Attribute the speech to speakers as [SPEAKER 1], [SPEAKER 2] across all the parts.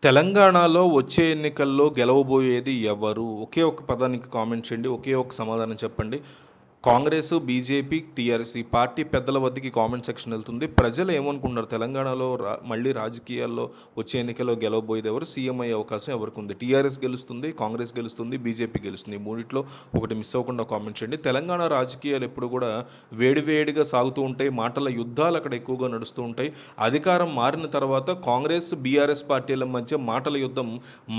[SPEAKER 1] తెలంగాణలో వచ్చే ఎన్నికల్లో గెలవబోయేది ఎవరు? ఒకే ఒక్క పదానికి కామెంట్ చేయండి. ఒకే ఒక్క సమాధానం చెప్పండి. కాంగ్రెసు, బీజేపీ, టీఆర్ఎస్ ఈ పార్టీ పెద్దల వద్దకి కామెంట్ సెక్షన్ వెళ్తుంది. ప్రజలు ఏమనుకుంటున్నారు? తెలంగాణలో మళ్ళీ రాజకీయాల్లో వచ్చే ఎన్నికల్లో గెలవబోయేది ఎవరు? సీఎం అయ్యే అవకాశం ఎవరికుంది? టీఆర్ఎస్ గెలుస్తుంది, కాంగ్రెస్ గెలుస్తుంది, బీజేపీ గెలుస్తుంది. ఈ మూడిట్లో ఒకటి మిస్ అవ్వకుండా కామెంట్ చేయండి. తెలంగాణ రాజకీయాలు ఎప్పుడు కూడా వేడివేడిగా సాగుతూ ఉంటాయి. మాటల యుద్ధాలు అక్కడ ఎక్కువగా నడుస్తూ ఉంటాయి. అధికారం మారిన తర్వాత కాంగ్రెస్, బీఆర్ఎస్ పార్టీల మధ్య మాటల యుద్ధం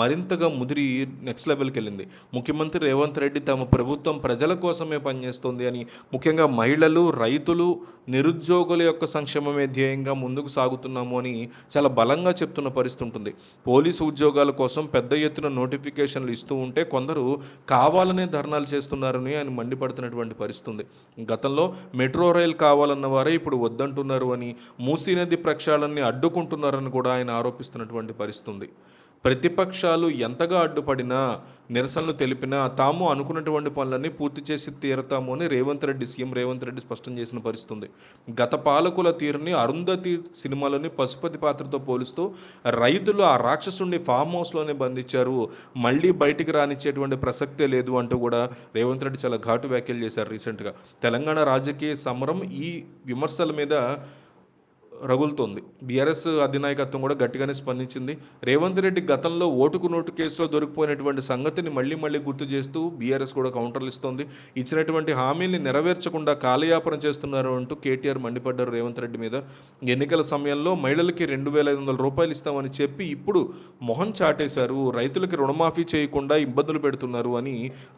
[SPEAKER 1] మరింతగా ముదిరి నెక్స్ట్ లెవెల్కి వెళ్ళింది. ముఖ్యమంత్రి రేవంత్ రెడ్డి తమ ప్రభుత్వం ప్రజల కోసమే పనిచేస్తుంది అని, ముఖ్యంగా మహిళలు, రైతులు, నిరుద్యోగుల యొక్క సంక్షేమమే ధ్యేయంగా ముందుకు సాగుతున్నాము అని చాలా బలంగా చెప్తున్న పరిస్థితి ఉంటుంది. పోలీసు ఉద్యోగాల కోసం పెద్ద ఎత్తున నోటిఫికేషన్లు ఇస్తూ ఉంటే కొందరు కావాలనే ధర్నాలు చేస్తున్నారని ఆయన మండిపడుతున్నటువంటి పరిస్థితి ఉంది. గతంలో మెట్రో రైలు కావాలన్న వారే ఇప్పుడు వద్దంటున్నారు అని, మూసీ నది ప్రక్షాళనని అడ్డుకుంటున్నారని కూడా ఆయన ఆరోపిస్తున్నటువంటి పరిస్థితి ఉంది. ప్రతిపక్షాలు ఎంతగా అడ్డుపడినా, నిరసనలు తెలిపినా తాము అనుకున్నటువంటి పనులన్నీ పూర్తి చేసి తీరతాము అని సీఎం రేవంత్ రెడ్డి స్పష్టం చేసిన పరిస్థితి ఉంది. గత పాలకుల తీరుని అరుంధతి సినిమాలోని పశుపతి పాత్రతో పోలుస్తూ రైతులు ఆ రాక్షసుడిని ఫామ్ హౌస్లోనే బంధించారు, మళ్ళీ బయటికి రానిచ్చేటువంటి ప్రసక్తే లేదు అంటూ కూడా రేవంత్ రెడ్డి చాలా ఘాటు వ్యాఖ్యలు చేశారు రీసెంట్గా. తెలంగాణ రాజకీయ సమరం ఈ విమర్శల మీద రగులుతోంది. బీఆర్ఎస్ అధినాయకత్వం కూడా గట్టిగానే స్పందించింది. రేవంత్ రెడ్డి గతంలో ఓటుకు నోటు కేసులో దొరికిపోయినటువంటి సంగతిని మళ్ళీ గుర్తు చేస్తూ బీఆర్ఎస్ కూడా కౌంటర్లు ఇస్తోంది. ఇచ్చినటువంటి హామీల్ని నెరవేర్చకుండా కాలయాపన చేస్తున్నారు అంటూ కేటీఆర్ మండిపడ్డారు రేవంత్ రెడ్డి మీద. ఎన్నికల సమయంలో మహిళలకి 2,500 రూపాయలు ఇస్తామని చెప్పి ఇప్పుడు మొహం చాటేశారు, రైతులకి రుణమాఫీ చేయకుండా ఇబ్బందులు పెడుతున్నారు అని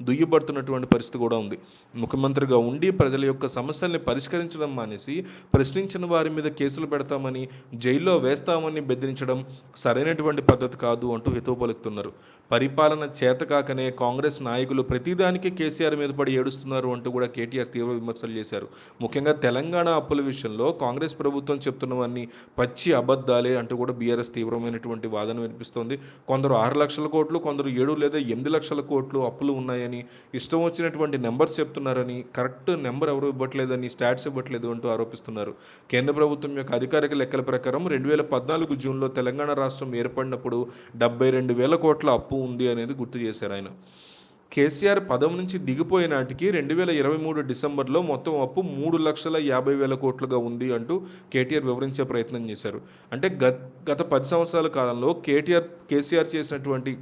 [SPEAKER 1] దుయ్యబడుతున్నటువంటి పరిస్థితి కూడా ఉంది. ముఖ్యమంత్రిగా ఉండి ప్రజల యొక్క సమస్యల్ని పరిష్కరించడం మానేసి ప్రశ్నించిన వారి మీద కేసులు పెడతామని, జైల్లో వేస్తామని బెదిరించడం సరైనటువంటి పద్ధతి కాదు అంటూ హితవు పలుకుతున్నారు. పరిపాలన చేతకాకనే కాంగ్రెస్ నాయకులు ప్రతిదానికి కేసీఆర్ మీద పడి ఏడుస్తున్నారు అంటూ కూడా కేటీఆర్ తీవ్ర విమర్శలు చేశారు. ముఖ్యంగా తెలంగాణ అప్పుల విషయంలో కాంగ్రెస్ ప్రభుత్వం చెప్తున్నవన్నీ పచ్చి అబద్ధాలే అంటూ కూడా బీఆర్ఎస్ తీవ్రమైనటువంటి వాదన వినిపిస్తోంది. కొందరు 6 లక్షల కోట్లు, కొందరు 7 లేదా 8 లక్షల కోట్లు అప్పులు ఉన్నాయని, ఇష్టం వచ్చినటువంటి నెంబర్స్ చెప్తున్నారని, కరెక్ట్ నెంబర్ ఎవరు ఇవ్వట్లేదని, స్టాట్స్ ఇవ్వట్లేదు అంటూ ఆరోపిస్తున్నారు. కేంద్ర ప్రభుత్వం యొక్క అధికారిక లెక్కల ప్రకారం 2014 జూన్లో తెలంగాణ రాష్ట్రం ఏర్పడినప్పుడు 72,000 కోట్ల అప్పు ఉంది అనేది గుర్తు చేశారు ఆయన. కేసీఆర్ పదవి నుంచి దిగిపోయే నాటికి 2023 డిసెంబర్లో మొత్తం అప్పు 3,50,000 కోట్లుగా ఉంది అంటూ కేటీఆర్ వివరించే ప్రయత్నం చేశారు. అంటే గత 10 సంవత్సరాల కాలంలో కేసీఆర్ చేసినటువంటి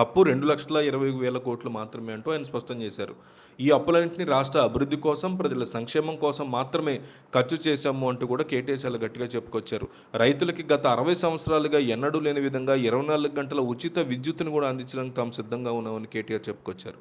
[SPEAKER 1] అప్పు 2,20,000 కోట్లు మాత్రమే అంటూ ఆయన స్పష్టం చేశారు. ఈ అప్పులన్నింటినీ రాష్ట్ర అభివృద్ధి కోసం, ప్రజల సంక్షేమం కోసం మాత్రమే ఖర్చు చేశాము అంటూ కూడా కేటీఆర్ చాలా గట్టిగా చెప్పుకొచ్చారు. రైతులకి గత 60 సంవత్సరాలుగా ఎన్నడూ లేని విధంగా 24 గంటల ఉచిత విద్యుత్తును కూడా అందించడానికి తాము సిద్ధంగా ఉన్నామని కేటీఆర్ చెప్పుకొచ్చారు.